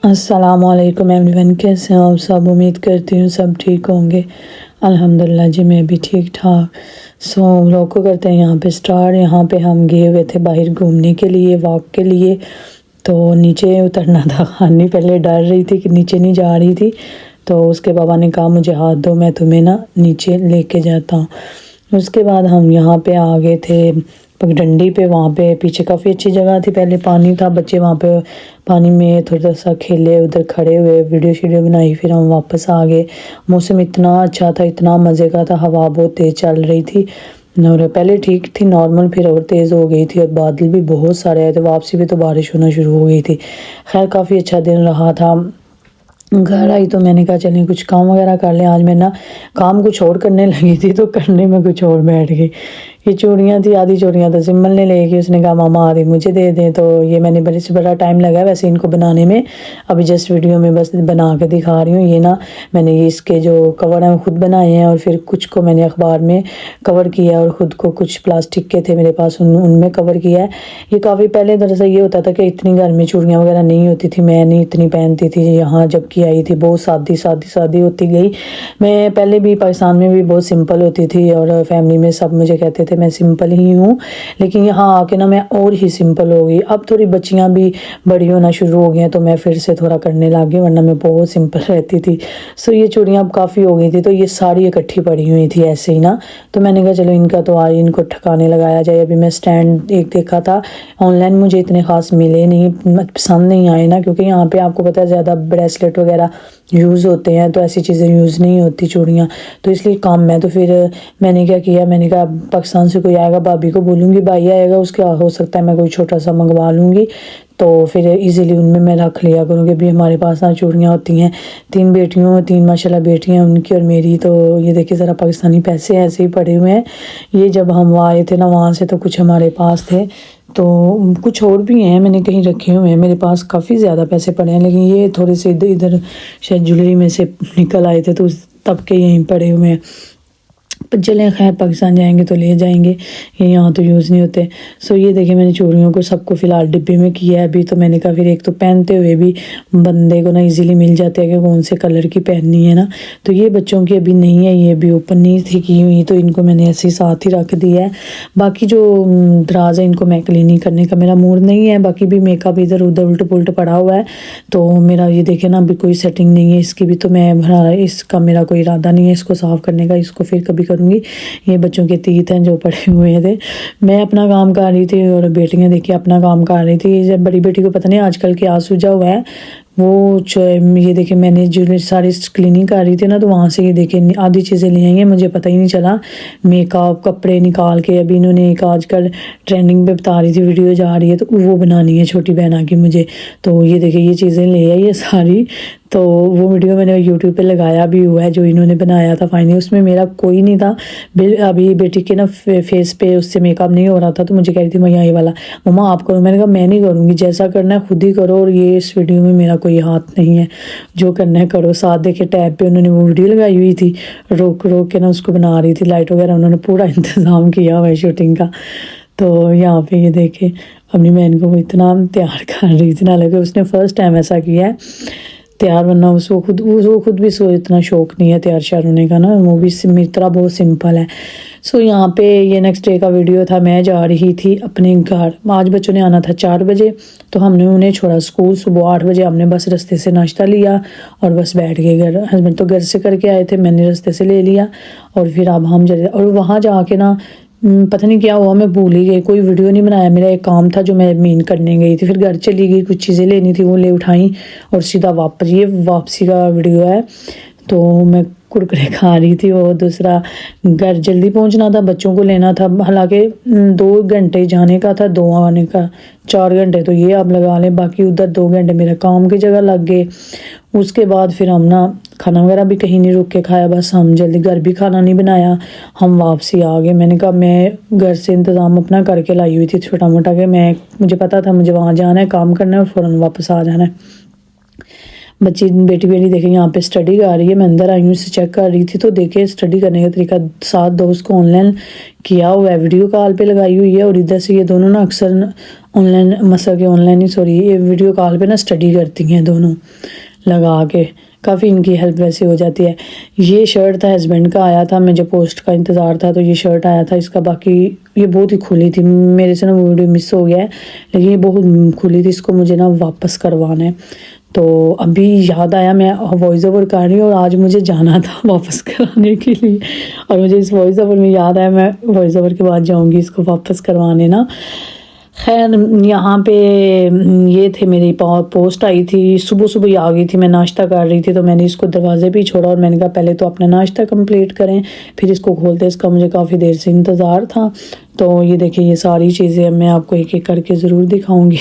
السلام علیکم every one, کیسے ہیں آپ سب؟ امید کرتی ہوں سب ٹھیک ہوں گے۔ الحمدللہ جی میں بھی ٹھیک ٹھاک۔ لوگ کو کرتے ہیں یہاں پہ سٹارٹ۔ یہاں پہ ہم گئے ہوئے تھے باہر گھومنے کے لیے، واک کے لیے، تو نیچے اترنا تھا۔ خانی پہلے ڈر رہی تھی کہ نیچے نہیں جا رہی تھی، تو اس کے بابا نے کہا مجھے ہاتھ دو، میں تمہیں نا نیچے لے کے جاتا ہوں۔ اس کے بعد ہم یہاں پہ آ گئے تھے پگڈنڈی پہ۔ وہاں پہ پیچھے کافی اچھی جگہ تھی، پہلے پانی تھا، بچے وہاں پہ پانی میں تھوڑا سا کھیلے، ادھر کھڑے ہوئے، ویڈیو شیڈیو بنائی، پھر ہم واپس آ گئے۔ موسم اتنا اچھا تھا، اتنا مزے کا تھا، ہوا بہت تیز چل رہی تھی، اور پہلے ٹھیک تھی نارمل، پھر اور تیز ہو گئی تھی، اور بادل بھی بہت سارے آئے تھے۔ واپسی پہ تو بارش ہونا شروع ہو گئی تھی۔ خیر کافی اچھا دن رہا تھا۔ گھر آئی تو میں نے کہا چلیں کچھ کام وغیرہ کر لیں۔ آج میں نا کام کچھ اور کرنے لگی تھی تو کرنے میں کچھ اور بیٹھ گئی۔ یہ چوڑیاں تھی، آدھی چوڑیاں تو سمل نے لے گی، اس نے کہا ماما آدھی مجھے دے دیں، تو یہ میں نے بڑا ٹائم لگا ویسے ان کو بنانے میں، ابھی جسٹ ویڈیو میں بس بنا کے دکھا رہی ہوں۔ یہ نا میں نے اس کے جو کور ہیں خود بنائے ہیں، اور پھر کچھ کو میں نے اخبار میں کور کیا ہے، اور خود کو کچھ پلاسٹک کے تھے میرے پاس، ان میں کور کیا ہے۔ یہ کافی پہلے دراصل یہ ہوتا تھا کہ اتنی گھر میں چوڑیاں وغیرہ نہیں ہوتی تھی، میں نہیں اتنی پہنتی تھی، یہاں جب کی آئی تھی بہت سادی ہوتی گئی۔ میں پہلے بھی پاکستان میں بھی بہت سمپل ہوتی تھی، اور فیملی میں سب مجھے کہتے تھے میں سمپل ہی ہوں، لیکن یہاں آ کے نا میں اور ہی سمپل ہو گئی۔ اب تھوڑی بچیاں بھی بڑی ہونا شروع ہو گئی ہیں تو میں پھر سے تھوڑا کرنے لگ گئی، ورنہ میں بہت سمپل رہتی تھی۔ یہ چوڑیاں اب کافی ہو گئی تھی، تو یہ ساری اکٹھی پڑی ہوئی تھی ایسے ہی نا، تو میں نے کہا چلو ان کا تو آج ان کو ٹھکانے لگایا جائے۔ ابھی میں سٹینڈ ایک دیکھا تھا آن لائن، مجھے اتنے خاص ملے نہیں، پسند نہیں آئے نا، کیونکہ یہاں پہ آپ کو پتہ ہے زیادہ بریسلیٹ وغیرہ یوز ہوتے ہیں، تو ایسی چیزیں یوز نہیں ہوتی چوڑیاں، تو اس لیے کم ہے۔ تو پھر میں نے کیا کیا، میں نے کہا پاکستان سے کوئی آئے گا بھابھی کو بولوں گی، بھائی آئے گا اس کا ہو سکتا ہے میں کوئی چھوٹا سا منگوا لوں گی، تو پھر ایزیلی ان میں رکھ لیا کروں گی۔ ابھی ہمارے پاس نا چوڑیاں ہوتی ہیں، 3 ماشاءاللہ بیٹیاں ان کی اور میری، تو یہ دیکھیں ذرا پاکستانی پیسے ایسے ہی پڑے ہوئے ہیں۔ یہ جب ہم آئے تھے نا وہاں سے تو کچھ ہمارے پاس تھے، تو کچھ اور بھی ہیں میں نے کہیں رکھے ہوئے ہیں، میرے پاس کافی زیادہ پیسے پڑے ہیں، لیکن یہ تھوڑے سے ادھر شاید جویلری میں سے نکل آئے تھے، تو تب کے یہیں پڑے ہوئے ہیں۔ چلیں خیر پاکستان جائیں گے تو لے جائیں گے، یہ یہاں تو یوز نہیں ہوتے۔ یہ دیکھیں میں نے چوڑیوں کو سب کو فی الحال ڈبے میں کیا ہے ابھی، تو میں نے کہا پھر ایک تو پہنتے ہوئے بھی بندے کو نا ایزیلی مل جاتے ہیں کہ کون سے کلر کی پہننی ہے نا، تو یہ بچوں کی ابھی نہیں ہے، یہ ابھی اوپن نہیں تھی کی ہوئی، تو ان کو میں نے ایسے ہی ساتھ ہی رکھ دیا ہے۔ باقی جو دراز ہے ان کو میں کلیننگ کرنے کا میرا موڈ نہیں ہے، باقی بھی میک اپ ادھر ادھر الٹ پلٹ پڑا ہوا ہے، تو میرا یہ دیکھیں نا ابھی کوئی سیٹنگ نہیں ہے اس کی بھی، تو میں اس کا میرا کوئی ارادہ نہیں ہے اس کو صاف کرنے کا، اس کو پھر کبھی کروں گی۔ یہ بچوں کے تیت ہیں جو پڑے ہوئے تھے، میں اپنا کام کر رہی تھی اور بیٹیاں دیکھیں اپنا کام کر رہی تھی۔ جب بڑی بیٹی کو پتہ نہیں آج کل کیا سوجا ہوا ہے، وہ یہ دیکھیں میں نے جو ساری کلیننگ کر رہی تھی نا، تو وہاں سے یہ دیکھیں آدھی چیزیں لے آئی ہیں، مجھے پتہ ہی نہیں چلا۔ میک اپ کپڑے نکال کے ابھی انہوں نے ایک آج کل ٹرینڈنگ پہ بتا رہی تھی، ویڈیو جا رہی ہے تو وہ بنانی ہے چھوٹی بہنا کی مجھے، تو یہ دیکھیں یہ چیزیں لے آئی ہے ساری، تو وہ ویڈیو میں نے یوٹیوب پہ لگایا بھی ہوا ہے جو انہوں نے بنایا تھا فائنلی، اس میں میرا کوئی نہیں تھا۔ ابھی بیٹی کے نا فیس پہ اس سے میک اپ نہیں ہو رہا تھا، تو مجھے کہہ رہی تھی میں یہ والا مما آپ کرو، میں نے کہا میں نہیں کروں گی، جیسا کرنا ہے خود ہی کرو، اور یہ اس ویڈیو میں میرا کوئی ہاتھ نہیں ہے، جو کرنا ہے کرو۔ ساتھ دیکھے ٹیب پہ انہوں نے وہ ویڈیو لگائی ہوئی تھی، روک کے نا اس کو بنا رہی تھی، لائٹ وغیرہ انہوں نے پورا انتظام کیا ہوا ہے شوٹنگ کا۔ تو یہاں پہ یہ دیکھیں اپنی بہن کو اتنا تیار کر رہی تھی نا، لگے اس نے فرسٹ ٹائم ایسا کیا ہے تیار، ورنہ اس کو خود بھی اتنا شوق نہیں ہے تیار شیار ہونے کا نا، وہ بھی میری طرح بہت سمپل ہے۔ یہاں پہ یہ نیکسٹ ڈے کا ویڈیو تھا، میں جا رہی تھی اپنے گھر، آج بچوں نے آنا تھا 4 بجے، تو ہم نے انہیں چھوڑا اسکول، صبح 8 بجے ہم نے بس رستے سے ناشتہ لیا اور بس بیٹھ گئے گھر۔ ہسبینڈ تو گھر سے کر کے آئے تھے، میں نے رستے سے لے لیا، اور پھر اب ہم چلے، اور وہاں جا کے نا پتہ نہیں کیا ہوا، میں بھول ہی گئی، کوئی ویڈیو نہیں بنایا، میرا ایک کام تھا جو میں مین کرنے گئی تھی، پھر گھر چلی گئی، کچھ چیزیں لینی تھی وہ لے اٹھائیں، اور سیدھا واپس، یہ واپسی کا ویڈیو ہے۔ تو میں کرکرے کھا رہی تھی، اور دوسرا گھر جلدی پہنچنا تھا، بچوں کو لینا تھا، حالانکہ 2 گھنٹے جانے کا تھا، 2 آنے کا، 4 گھنٹے تو یہ آپ لگا لیں، باقی ادھر 2 گھنٹے میرے کام کی جگہ لگ گئے۔ اس کے بعد پھر ہم نا کھانا وغیرہ بھی کہیں نہیں رک کے کھایا، بس ہم جلدی، گھر بھی کھانا نہیں بنایا، ہم واپسی آ گئے۔ میں نے کہا میں گھر سے انتظام اپنا کر کے لائی ہوئی تھی چھوٹا موٹا، کہ مجھے پتا تھا مجھے وہاں جانا ہے، کام کرنا ہے، اور فوراً واپس آ جانا ہے۔ بچی بیٹی میری دیکھیں یہاں پہ اسٹڈی کر رہی ہے. میں اندر آئی ہوں اسے چیک کر رہی تھی تو دیکھیں اسٹڈی کرنے کا طریقہ 7 دوست کو آن لائن کیا ہوا ہے, ویڈیو کال پہ لگائی ہوئی ہے, اور ادھر سے یہ دونوں نا اکثر آن لائن مسا کے آن لائن ہی سوری یہ ویڈیو کال پہ نا اسٹڈی کرتی ہیں دونوں لگا کے. کافی ان کی ہیلپ ویسے ہو جاتی ہے. یہ شرٹ تھا ہسبینڈ کا آیا تھا, مجھے پوسٹ کا انتظار تھا تو یہ شرٹ آیا تھا اس کا. باقی یہ بہت ہی کھلی تھی, میرے سے نا وہ ویڈیو مس ہو گیا ہے لیکن یہ بہت کھلی تھی, اس کو مجھے نا واپس کروانا ہے. تو ابھی یاد آیا میں وائس اوور کر رہی ہوں اور آج مجھے جانا تھا واپس کرانے کے لیے, اور مجھے اس وائس اوور میں یاد آیا میں وائس اوور کے بعد جاؤں گی اس کو واپس کروانے نا. خیر یہاں پہ یہ تھے میری پوسٹ آئی تھی, صبح صبح ہی آ گئی تھی, میں ناشتہ کر رہی تھی تو میں نے اس کو دروازے پہ ہی چھوڑا اور میں نے کہا پہلے تو اپنا ناشتہ کمپلیٹ کریں پھر اس کو کھولتے. اس کا مجھے کافی دیر سے انتظار تھا. تو یہ دیکھیں یہ ساری چیزیں میں آپ کو ایک ایک کر کے ضرور دکھاؤں گی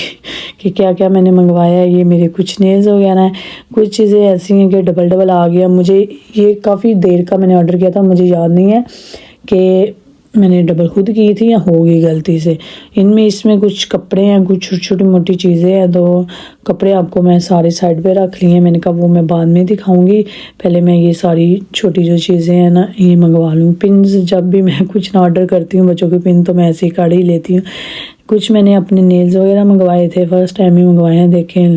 کہ کیا کیا میں نے منگوایا ہے. یہ میرے کچھ نیلز وغیرہ ہیں, کچھ چیزیں ایسی ہیں کہ ڈبل ڈبل آ گیا. مجھے یہ کافی دیر کا میں نے آرڈر کیا تھا, مجھے یاد نہیں ہے کہ میں نے ڈبل خود کی تھی یا ہوگی غلطی سے. اس میں کچھ کپڑے ہیں, کچھ چھوٹی چھوٹی موٹی چیزیں ہیں. تو کپڑے آپ کو میں سارے سائڈ پہ رکھ لیے ہیں, میں نے کہا وہ میں بعد میں دکھاؤں گی, پہلے میں یہ ساری چھوٹی جو چیزیں ہیں نا یہ منگوا لوں. پنز جب بھی میں کچھ نہ آرڈر کرتی ہوں بچوں کے پن تو میں ایسے ہی کاڑھ ہی لیتی ہوں. کچھ میں نے اپنے نیلز وغیرہ منگوائے تھے, فرسٹ ٹائم ہی منگوائے ہیں. دیکھیں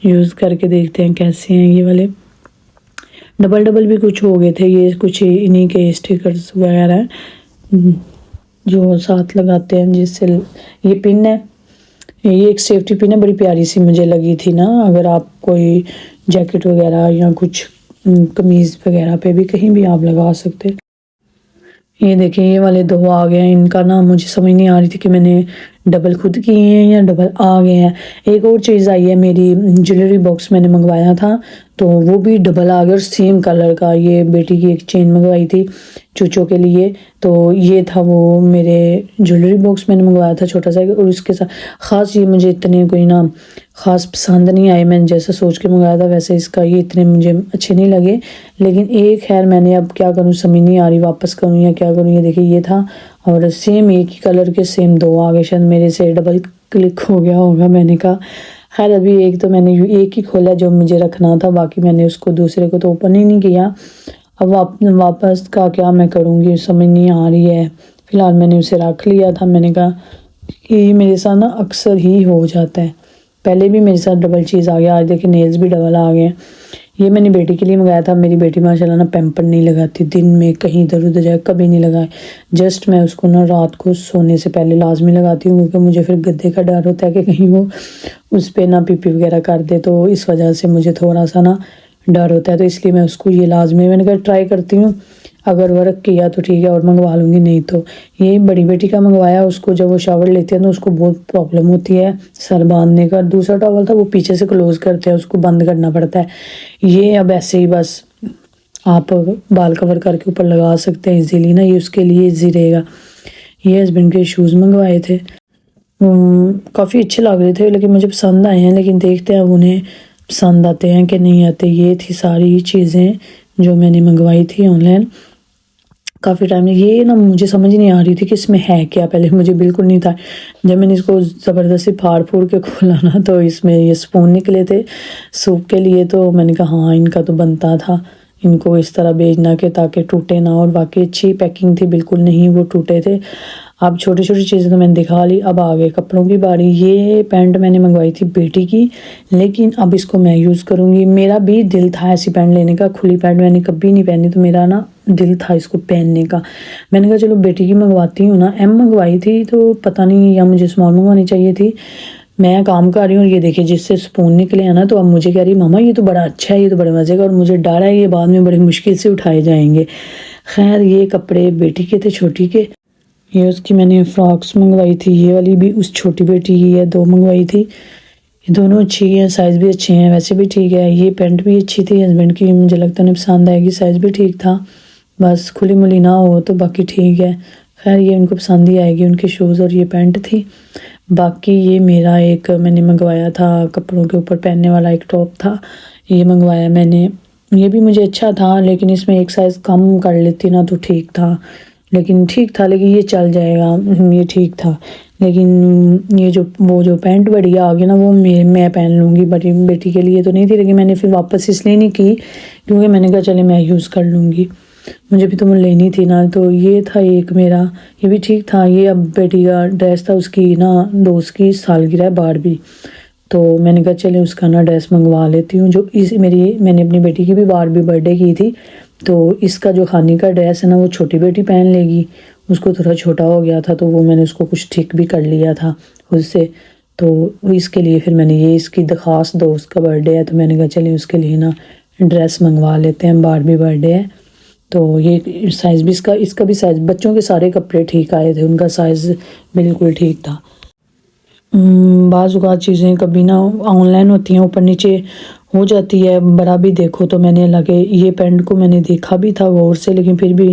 یوز کر کے دیکھتے ہیں کیسے ہیں یہ والے. ڈبل ڈبل بھی کچھ ہو گئے تھے, یہ کچھ انہی کے اسٹیکرز وغیرہ ہیں جو ساتھ لگاتے ہیں جس سے. یہ پن ہے, یہ ایک سیفٹی پن ہے, بڑی پیاری سی مجھے لگی تھی نا, اگر آپ کوئی جیکٹ وغیرہ یا کچھ قمیض وغیرہ پہ بھی کہیں بھی آپ لگا سکتے. یہ دیکھیں یہ والے 2 آ گئے ہیں, ان کا نا مجھے سمجھ نہیں آ رہی تھی کہ میں نے ڈبل خود کیے ہیں یا ڈبل آ گئے ہیں. ایک اور چیز آئی ہے, میری جویلری باکس میں نے منگوایا تھا تو وہ بھی ڈبل آ گیا اور سیم کلر کا. یہ بیٹی کی ایک چین منگوائی تھی چوچو کے لیے, تو یہ تھا وہ میرے جویلری باکس میں نے منگوایا تھا چھوٹا سا, اور اس کے ساتھ خاص یہ مجھے اتنے کوئی نا خاص پسند نہیں آئے. میں جیسا سوچ کے منگایا تھا ویسے اس کا یہ اتنے مجھے اچھے نہیں لگے. لیکن ایک خیر میں نے اب کیا کروں سمجھ نہیں آ رہی, واپس کروں یا کیا کروں. یہ دیکھیں یہ تھا اور سیم ایک ہی کلر کے سیم 2 آ گئے. شاید میرے سے ڈبل کلک ہو گیا ہوگا, میں نے کہا خیر ابھی ایک تو میں نے ایک ہی کھولا جو مجھے رکھنا تھا, باقی میں نے اس کو دوسرے کو تو اوپن ہی نہیں کیا. اب واپس کا کیا میں کروں گی سمجھ نہیں آ رہی ہے. فی الحال میں نے اسے رکھ لیا تھا, میں نے کہا یہ میرے ساتھ نا اکثر ہی ہو جاتا ہے. پہلے بھی میرے ساتھ ڈبل چیز آ گیا, آج دیکھیں نیلز بھی ڈبل آ گئے. یہ میں نے بیٹی کے لیے منگایا تھا. میری بیٹی ماشاءاللہ نا پیمپر نہیں لگاتی, دن میں کہیں ادھر ادھر جائے کبھی نہیں لگائے. جسٹ میں اس کو نا رات کو سونے سے پہلے لازمی لگاتی ہوں, کیونکہ مجھے پھر گدے کا ڈر ہوتا ہے کہ کہیں وہ اس پہ نا پی پی وغیرہ کر دے, تو اس وجہ سے مجھے تھوڑا سا نا ڈر ہوتا ہے. تو اس لیے میں اس کو یہ لازمی میں نے کہا ٹرائی کرتی ہوں, اگر ورک کیا تو ٹھیک ہے اور منگوا لوں گی, نہیں تو. یہ بڑی بیٹی کا منگوایا, اس کو جب وہ شاور لیتے ہیں تو اس کو بہت پرابلم ہوتی ہے سر باندھنے کا. دوسرا ٹاول تھا وہ پیچھے سے کلوز کرتے ہیں, اس کو بند کرنا پڑتا ہے. یہ اب ایسے ہی بس آپ بال کور کر کے اوپر لگا سکتے ہیں ایزیلی نا, یہ اس کے لیے ایزی رہے گا. یہ ہسبینڈ کے شوز منگوائے تھے, کافی اچھے لگ رہے تھے لیکن مجھے پسند آئے ہیں, لیکن دیکھتے ہیں اب انہیں پسند آتے ہیں کہ نہیں آتے. یہ تھی ساری چیزیں جو میں نے منگوائی تھی آن لائن کافی ٹائم. یہ نا مجھے سمجھ نہیں آ رہی تھی کہ اس میں ہے کیا, پہلے مجھے بالکل نہیں تھا. جب میں نے اس کو زبردستی پھاڑ پھوڑ کے کھولا نا تو اس میں یہ سپون نکلے تھے سوپ کے لیے. تو میں نے کہا ہاں ان کا تو بنتا تھا ان کو اس طرح بھیجنا کہ تاکہ ٹوٹے نہ, اور واقعی اچھی پیکنگ تھی, بالکل نہیں وہ ٹوٹے تھے. اب چھوٹی چھوٹی چیزیں تو میں نے دکھا لی, اب آگے کپڑوں کی باری. یہ پینٹ میں نے منگوائی تھی بیٹی کی, لیکن اب اس کو میں یوز کروں گی. میرا بھی دل تھا ایسی پینٹ لینے کا, کھلی پینٹ میں نے کبھی نہیں پہنی, تو میرا نا دل تھا اس کو پہننے کا. میں نے کہا چلو بیٹی کی منگواتی ہوں نا. ایم منگوائی تھی تو پتہ نہیں یا مجھے اسمال منگوانی چاہیے تھی. میں کام کر رہی ہوں اور یہ دیکھیں جس سے سپون نکلے ہیں نا, تو اب مجھے کہہ رہی ماما یہ تو بڑا اچھا ہے, یہ تو بڑے مزے کا, اور مجھے ڈر ہے یہ بعد میں بڑی مشکل سے اٹھائے جائیں گے. خیر یہ کپڑے بیٹی کے تھے چھوٹی کے. یہ اس کی میں نے فراکس منگوائی تھی, یہ والی بھی اس چھوٹی بیٹی کی ہے, 2 منگوائی تھی. یہ دونوں اچھی ہیں, سائز بھی اچھے ہیں, ویسے بھی ٹھیک ہے. یہ پینٹ بھی اچھی تھی ہسبینڈ کی, مجھے لگتا ہے انہیں پسند آئے گی, سائز بھی ٹھیک تھا, بس کھلی ملی نہ ہو تو باقی ٹھیک ہے. خیر یہ ان کو پسند ہی آئے گی, ان کے شوز اور یہ پینٹ تھی. باقی یہ میرا ایک میں نے منگوایا تھا کپڑوں کے اوپر پہننے والا ایک ٹاپ تھا, یہ منگوایا میں نے. یہ بھی مجھے اچھا تھا لیکن اس میں ایک سائز کم کر لیتی نا تو ٹھیک تھا. لیکن ٹھیک تھا، لیکن یہ چل جائے گا، یہ ٹھیک تھا. لیکن یہ جو پینٹ بڑی آ گئی نا وہ میں پہن لوں گی، بڑی بیٹی کے لیے تو نہیں تھی، لیکن میں نے پھر واپس اس لیے نہیں کی کیونکہ میں نے کہا چلے میں یوز کر لوں گی، مجھے بھی تو لینی تھی نا. تو یہ تھا ایک میرا، یہ بھی ٹھیک تھا. یہ اب بیٹی کا ڈریس تھا، اس کی نا دوست کی سالگرہ ہے باربی، تو میں نے کہا چلے اس کا نا ڈریس منگوا لیتی ہوں. جو میں نے اپنی بیٹی کی بھی باربی برتھ ڈے کی تھی، تو اس کا جو خانی کا ڈریس ہے نا وہ چھوٹی بیٹی پہن لے گی، اس کو تھوڑا چھوٹا ہو گیا تھا، تو وہ میں نے اس کو کچھ ٹھیک بھی کر لیا تھا خود سے. تو اس کے لیے پھر میں نے یہ اس کی خاص دوست کا برتھ ڈے ہے، تو میں نے کہا چلے اس کے لیے نا ڈریس منگوا لیتے ہیں، باربی برتھ ڈے ہے. تو یہ سائز بھی اس کا بھی سائز، بچوں کے سارے کپڑے ٹھیک آئے تھے، ان کا سائز بالکل ٹھیک تھا. بعض اوقات چیزیں کبھی نا آن لائن ہوتی ہیں اوپر نیچے ہو جاتی ہے، بڑا بھی دیکھو تو میں نے لگے یہ پینٹ کو میں نے دیکھا بھی تھا غور سے، لیکن پھر بھی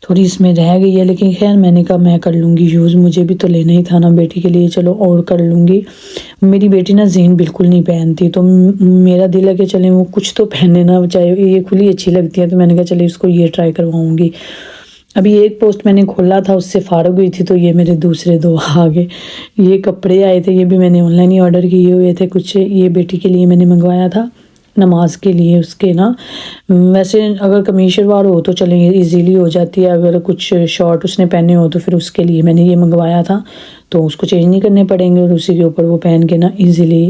تھوڑی اس میں رہ گئی ہے، لیکن خیر میں نے کہا میں کر لوں گی یوز، مجھے بھی تو لینا ہی تھا نا بیٹی کے لیے، چلو اور کر لوں گی. میری بیٹی نا زین بالکل نہیں پہنتی، تو میرا دل ہے کہ چلیں وہ کچھ تو پہنے نا، چاہے یہ کھلی اچھی لگتی ہے، تو میں نے کہا چلے اس کو یہ ٹرائی کرواؤں گی. ابھی ایک پوسٹ میں نے کھولا تھا، اس سے فارغ ہوئی تھی، تو یہ میرے دوسرے دو آگے یہ کپڑے آئے تھے، یہ بھی میں نے آن لائن ہی آرڈر کیے ہوئے تھے کچھ، یہ بیٹی کے لیے میں نے منگوایا تھا نماز کے لیے اس کے نا. ویسے اگر قمیض شلوار ہو تو چلیں ایزیلی ہو جاتی ہے، اگر کچھ شارٹ اس نے پہنے ہو تو پھر اس کے لیے میں نے یہ منگوایا تھا، تو اس کو چینج نہیں کرنے پڑیں گے اور اسی کے اوپر وہ پہن کے نا ایزیلی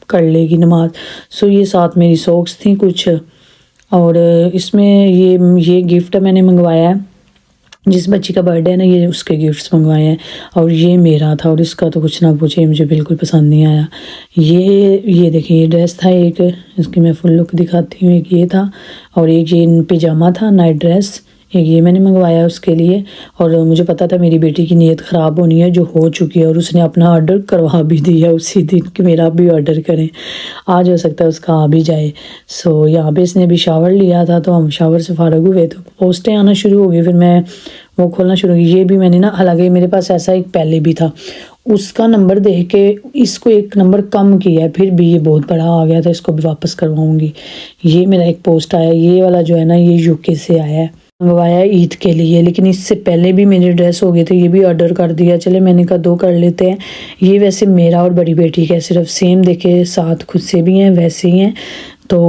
کر لے گی نماز. یہ ساتھ میری ساکس تھیں کچھ، اور اس میں یہ گفٹ میں نے منگوایا ہے، جس بچی کا برتھ ڈے ہے نا یہ اس کے گفٹس منگوائے ہیں، اور یہ میرا تھا، اور اس کا تو کچھ نہ پوچھے، مجھے بالکل پسند نہیں آیا. یہ دیکھیں یہ ڈریس تھا ایک، اس کی میں فل لک دکھاتی ہوں، ایک یہ تھا، اور ایک یہ پجامہ تھا نائٹ ڈریس، ایک یہ میں نے منگوایا اس کے لیے. اور مجھے پتا تھا میری بیٹی کی نیت خراب ہونی ہے جو ہو چکی ہے، اور اس نے اپنا آرڈر کروا بھی دیا اسی دن کہ میرا بھی آرڈر کریں، آج ہو سکتا ہے اس کا آ بھی جائے. یہاں پہ اس نے بھی شاور لیا تھا، تو ہم شاور سے فارغ ہوئے تو پوسٹیں آنا شروع ہو گئی، پھر میں وہ کھولنا شروع کی. یہ بھی میں نے نا، حالانکہ میرے پاس ایسا ایک پہلے بھی تھا، اس کا نمبر دیکھ کے اس کو ایک نمبر کم کیا ہے، پھر بھی یہ بہت بڑا آ گیا تھا، اس کو بھی واپس کرواؤں گی. یہ میرا ایک پوسٹ آیا، یہ والا جو ہے نا یہ UK سے آیا ہے، منگوایا عید کے لیے، لیکن اس سے پہلے بھی میرے ڈریس ہو گئے تھے، یہ بھی آرڈر کر دیا. چلے میں نے کہا 2 کر لیتے ہیں. یہ ویسے میرا اور بڑی بیٹی کا صرف سیم دیکھے، ساتھ خود سے بھی ہیں ویسے ہی ہیں، تو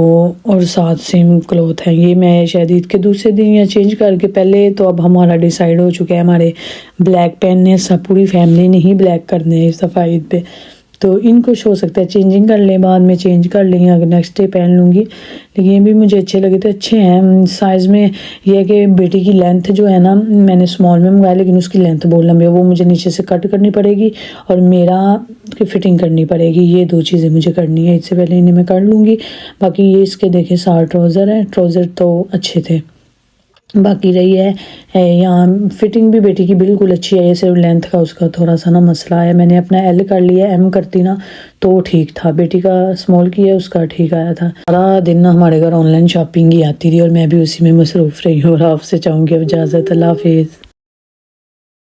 اور ساتھ سیم کلوتھ ہیں. یہ میں شاید عید کے دوسرے دن یا چینج کر کے پہلے، تو اب ہمارا ڈیسائیڈ ہو چکا ہے ہمارے بلیک پہننے، سب پوری فیملی نے ہی بلیک کرنے ہیں اس دفعہ عید پہ، تو ان کو ہو سکتا ہے چینجنگ کر لیں، بعد میں چینج کر لیں اگر نیکسٹ ڈے پہن لوں گی. لیکن یہ بھی مجھے اچھے لگے تھے، اچھے ہیں. سائز میں یہ ہے کہ بیٹی کی لینتھ جو ہے نا میں نے اسمال میں منگایا، لیکن اس کی لینتھ بہت لمبی ہے، وہ مجھے نیچے سے کٹ کرنی پڑے گی اور میرا کی فٹنگ کرنی پڑے گی. یہ 2 چیزیں مجھے کرنی ہے، اس سے پہلے انہیں میں کر لوں گی. باقی یہ اس کے دیکھیں 60 ٹراؤزر ہے، ٹراؤزر تو اچھے تھے. باقی رہی ہے یہاں فٹنگ بھی بیٹی کی بالکل اچھی ہے، یہ صرف لینتھ کا اس کا تھوڑا سا نا مسئلہ ہے. میں نے اپنا L کر لیا، M کرتی نا تو ٹھیک تھا. بیٹی کا اسمال کیا، اس کا ٹھیک آیا تھا. سارا دن نا ہمارے گھر آن لائن شاپنگ ہی آتی تھی، اور میں بھی اسی میں مصروف رہی ہوں، اور آپ سے چاہوں گی اب اجازت. اللہ حافظ.